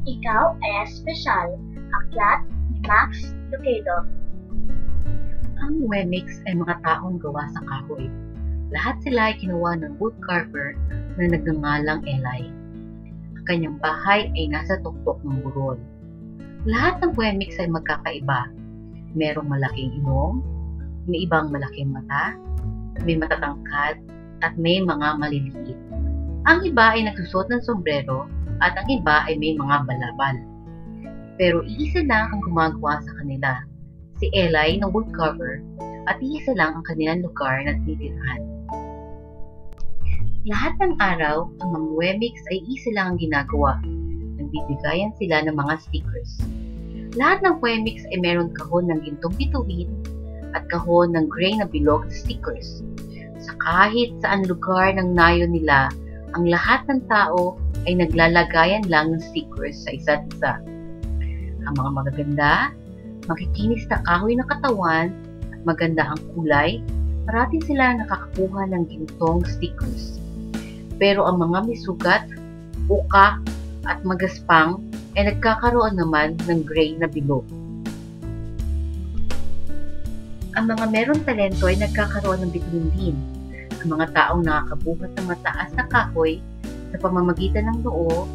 Ikaw ay espesyal. Aklat ni Max Lucado. Ang Wemix ay mga taong gawa sa kahoy. Lahat sila ay kinuha ng woodcarver na nagngangalang Eli. Ang kanyang bahay ay nasa tuktok ng burol. Lahat ng Wemix ay magkakaiba. Merong malaking ilong, may ibang malaking mata, may matatangkad, at may mga maliliit. Ang iba ay nagsusot ng sombrero at ang iba ay may mga balabal. Pero iisa lang ang gumagawa sa kanila, si Eli ng woodcarver, at iisa lang ang kanilang lugar na tinitirhan. Lahat ng araw, ang mga Wemix ay isa lang ang ginagawa. Nagbibigayan sila ng mga stickers. Lahat ng Wemix ay meron kahon ng gintong bituin at kahon ng gray na bilog na stickers. Sa kahit saan lugar ng nayon nila, ang lahat ng tao ay naglalagayan lang ng stickers sa isa't isa. Ang mga magaganda, makikinis na kahoy na katawan, at maganda ang kulay, parati sila nakakakuha ng gintong stickers. Pero ang mga may sugat, uka, at magaspang ay nagkakaroon naman ng gray na bilog. Ang mga meron talento ay nagkakaroon ng bituin din. Ang mga taong nakakabuhat ng mataas na kahoy sa pamamagitan ng noo,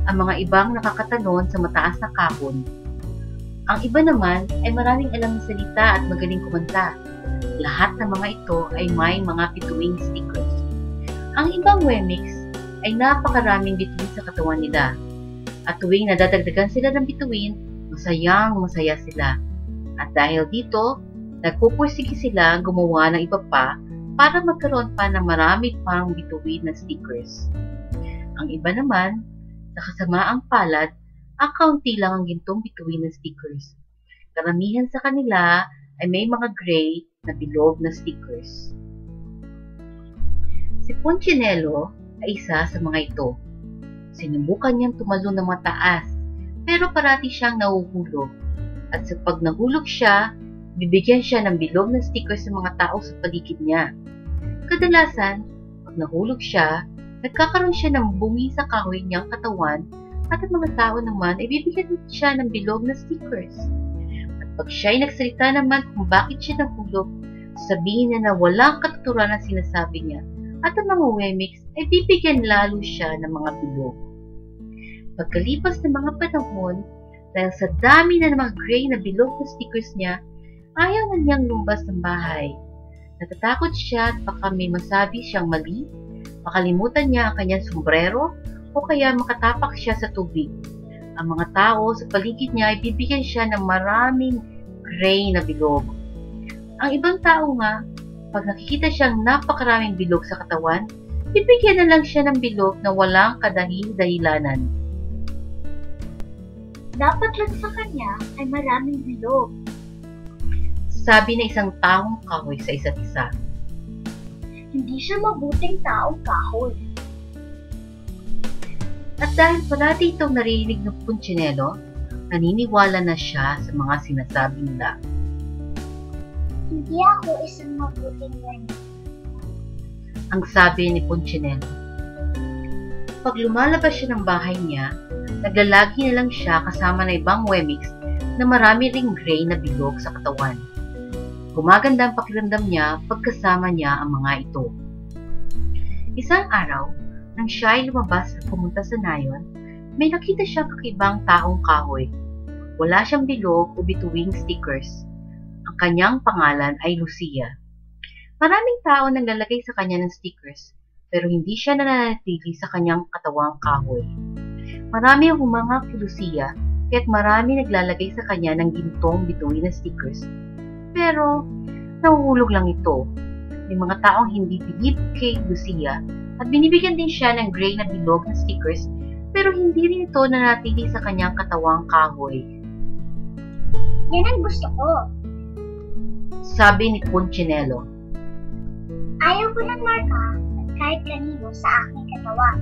ang mga ibang nakakatalon sa mataas na kahon. Ang iba naman ay maraming alam na salita at magaling kumanta. Lahat ng mga ito ay may mga bituing stickers. Ang ibang Wemix ay napakaraming bituin sa katawan nila. At tuwing nadadagdagan sila ng bituin, masayang masaya sila. At dahil dito, nagpupursige sila gumawa ng iba pa para magkaroon pa ng marami pang bituin na stickers. Ang iba naman, sa kasamaang palad, ang kaunti lang ang gintong bituin na stickers. Karamihan sa kanila ay may mga gray na bilog na stickers. Si Punchinello ay isa sa mga ito. Sinubukan niyang tumalon ng mataas, pero parati siyang nahuhulog. At sa pag nahulog siya, bibigyan siya ng bilog na stickers sa mga tao sa paligid niya. Kadalasan, pag nahulog siya, nagkakaroon siya ng bungi sa kahoy niyang katawan at ang mga tao naman ay bibigyan siya ng bilog na stickers. At pag siya ay nagsalita naman kung bakit siya nahulog, sabihin niya na walang katuturan ang sinasabi niya at ang mga Wemix ay bibigyan lalo siya ng mga bilog. Pagkalipas ng mga panahon, dahil sa dami na ng mga gray na bilog na stickers niya, ayaw na niyang lumabas ng bahay. Natatakot siya at baka may masabi siyang mali, makalimutan niya ang kanyang sombrero, o kaya makatapak siya sa tubig. Ang mga tao sa paligid niya ay bibigyan siya ng maraming gray na bilog. Ang ibang tao nga, pag nakikita siyang napakaraming bilog sa katawan, bibigyan na lang siya ng bilog na walang kadahi-dahilanan. Dapat lang sa kanya ay maraming bilog. Sabi na isang taong kahoy sa isa't isa. Hindi siya mabuting taong kahoy. At dahil parati itong narinig ng Punchinello, naniniwala na siya sa mga sinasabi nila. Hindi ako isang mabuting Wemix. Ang sabi ni Punchinello. Pag lumalabas siya ng bahay niya, naglalagi na lang siya kasama ng ibang Wemix na marami ring gray na bilog sa katawan. Gumaganda ang pakiramdam niya pagkasama niya ang mga ito. Isang araw, nang siya ay lumabas at pumunta sa nayon, may nakita siyang kakibang taong kahoy. Wala siyang bilog o bituing stickers. Ang kanyang pangalan ay Lucia. Maraming tao naglalagay sa kanya ng stickers, pero hindi siya nananatili sa kanyang katawang kahoy. Marami ang humanga kay Lucia, kaya't marami naglalagay sa kanya ng gintong bituin na stickers. Pero, nahuhulog lang ito. May mga taong hindi bilib kay Lucia at binibigyan din siya ng gray na bilog na stickers, pero hindi rin ito nanatili sa kanyang katawang kahoy. Yan ang gusto ko. Sabi ni Punchinello. Ayaw ko ng marka at kahit kanino sa aking katawan.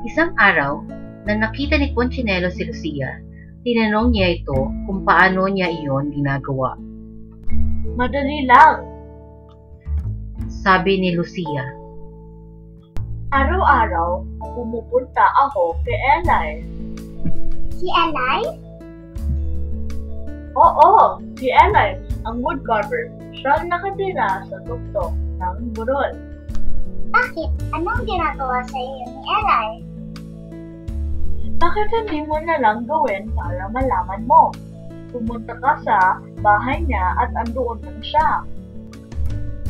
Isang araw, nang nakita ni Punchinello si Lucia, tinanong niya ito kung paano niya iyon ginagawa. Madali lang. Sabi ni Lucia. Araw-araw, pumupunta ako kay Eli. Si Eli? Oo, si Eli, ang woodcarver. Siya ang nakatira sa tuktok ng burol. Bakit? Anong ginagawa sa iyo ni Eli? Bakit hindi mo na lang gawin para malaman mo? Pumunta ka sa bahay niya at andoon lang siya.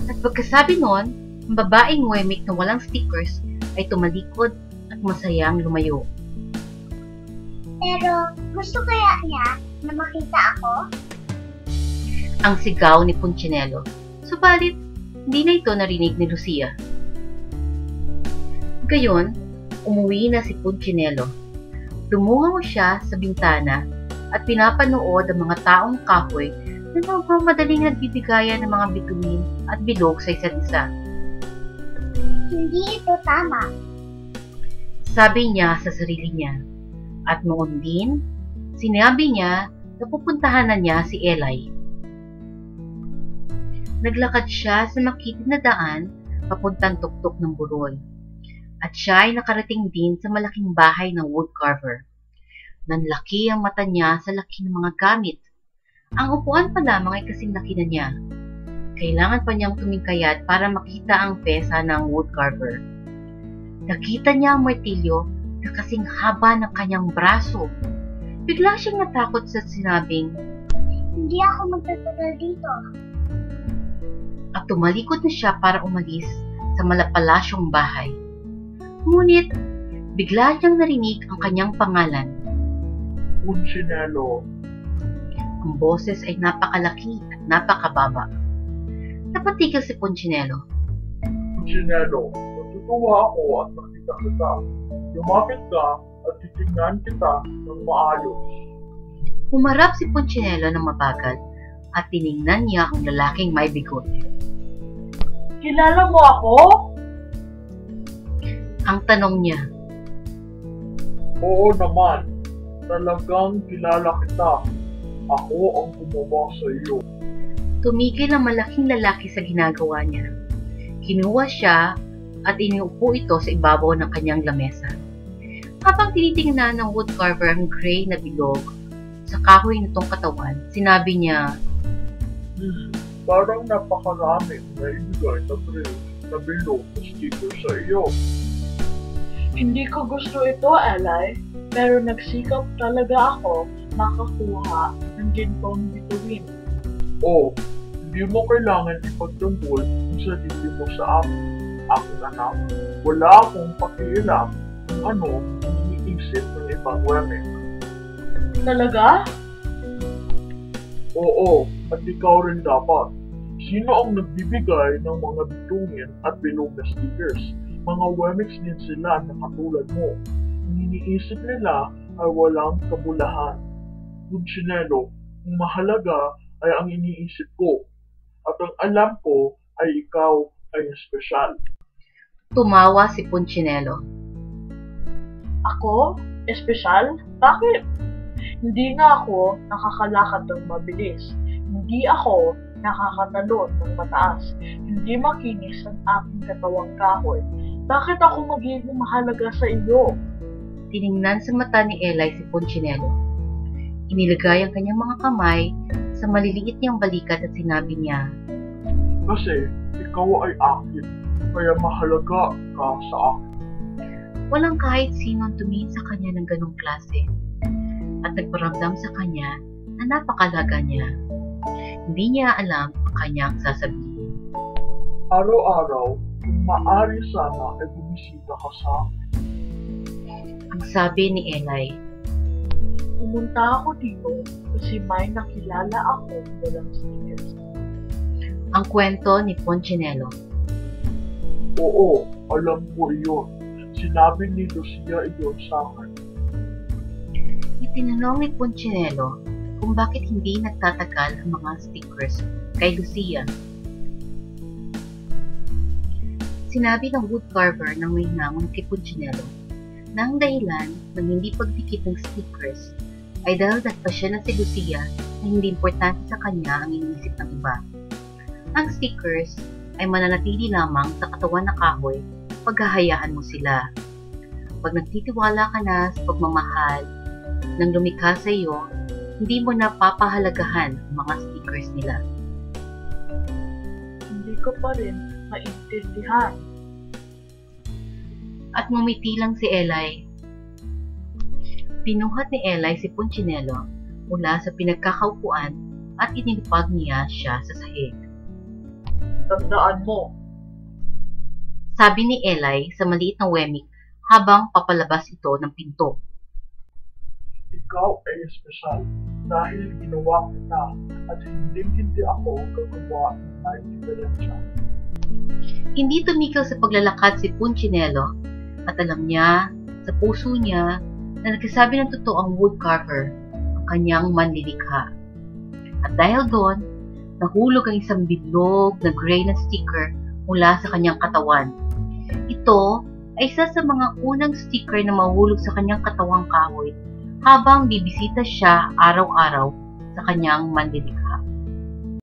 At pagkasabi nun, ang babaeng Wemik na walang stickers ay tumalikod at masayang lumayo. Pero gusto kaya niya na makita ako? Ang sigaw ni Punchinello. Subalit, hindi na ito narinig ni Lucia. Gayon, umuwi na si Punchinello. Lumungaw siya sa bintana at pinapanood ang mga taong kahoy na nagmamadaling nagbibigayan ng mga bituin at bilog sa isa't isa. Hindi ito tama. Sabi niya sa sarili niya. At noon din, sinabi niya na pupuntahan na niya si Eli. Naglakad siya sa makitid na daan papuntang tuktok ng burol. At siya ay nakarating din sa malaking bahay ng woodcarver. Nanlaki ang mata niya sa laki ng mga gamit. Ang upuan pa lamang ay kasing laki na niya. Kailangan pa niyang tumingkayat para makita ang pesa ng woodcarver. Nakita niya ang martilyo na kasing haba ng kanyang braso. Bigla siyang natakot sa sinabing, Hindi ako magtatagal dito. at tumalikod na siya para umalis sa malapalasyong bahay. Ngunit, bigla niyang narinig ang kanyang pangalan. Punchinello. Ang boses ay napakalaki at napakababa. Napatigil si Punchinello. Punchinello, natutuwa ako at nakita kita. Lumapit ka at titingnan kita ng maayos. Humarap si Punchinello ng mabagal at tiningnan niya ang lalaking may bigote. Kilala mo ako? Ang tanong niya. Oo naman, talagang kilala kita. Ako ang gumawa sa iyo. Tumigil ang malaking lalaki sa ginagawa niya. Kinuha siya at iniupo ito sa ibabaw ng kanyang lamesa. Habang tinitingnan ng woodcarver ang gray na bilog sa kahoy nitong katawan, sinabi niya, Parang napakaraming naibigay na grill na bilog na sticker sa iyo. Hindi ko gusto ito, Eli. Pero nagsikap talaga ako makakuha ng ginpong bituin. Oh, hindi mo kailangan ipagtanggol ang sarili mo sa akin. Aking anak, wala akong pakialam kung ano ang iniisip ng ibang women. Talaga? Oo, at ikaw rin dapat. Sino ang nagbibigay ng mga bituin at bilog na stickers? Mga wemix din sila na katulad mo. Ang iniisip nila ay walang kabulahan. Punchinello, ang mahalaga ay ang iniisip ko. At ang alam ko ay ikaw ay espesyal. tumawa si Punchinello. Ako? Espesyal? Bakit? Hindi nga ako nakakalakad ng mabilis. Hindi ako nakakatalon ng mataas. Hindi makinis ang aking katawang kahoy. Bakit ako magiging mahalaga sa iyo? Tiningnan sa mata ni Eli si Punchinello. Inilagay ang kanyang mga kamay sa maliliit niyang balikat at sinabi niya, Kasi ikaw ay akin, kaya mahalaga ka sa akin. walang kahit sino ang tumingin sa kanya ng ganong klase at nagparamdam sa kanya na napakalaga niya. Hindi niya alam ang kanyang sasabihin. Araw-araw, kung maaari sana ay bumisita ka sa akin. Ang sabi ni Eli, Pumunta ako dito kasi may nakilala ako walang stickers. ang kwento ni Punchinello. Oo, alam ko iyon. Sinabi ni Lucia iyon sa akin. Itinanong ni Punchinello kung bakit hindi nagtatagal ang mga stickers kay Lucia. Sinabi ng woodcarver ng may hinangon kay Punchinello na ang dahilan ng hindi pagdikit ng stickers ay dahil nagpasya na si Lucia na hindi importante sa kanya ang iniisip ng iba. Ang stickers ay mananatili lamang sa katawan na kahoy pag hahayaan mo sila. Pag nagtitiwala ka na sa pagmamahal nang lumikha sa iyo, hindi mo na papahalagahan ang mga stickers nila. Hindi ko pa rin maintindihan. At ngumiti lang si Eli. Pinuhat ni Eli si Punchinello mula sa pinagkakaupuan at inilipag niya siya sa sahig. Tandaan mo, Sabi ni Eli sa maliit na wemik habang papalabas ito ng pinto. Ikaw ay espesyal dahil ginawa kita at hindi ako gagawa ng may diferensya. Hindi tumigil sa paglalakad si Punchinello at alam niya sa puso niya na nagsasabi ng totoo ang woodcarver, ang kanyang manlilikha. At dahil doon, nahulog ang isang bilog na gray na sticker mula sa kanyang katawan. Ito ay isa sa mga unang sticker na mahulog sa kanyang katawang kahoy habang bibisita siya araw-araw sa kanyang manlilikha.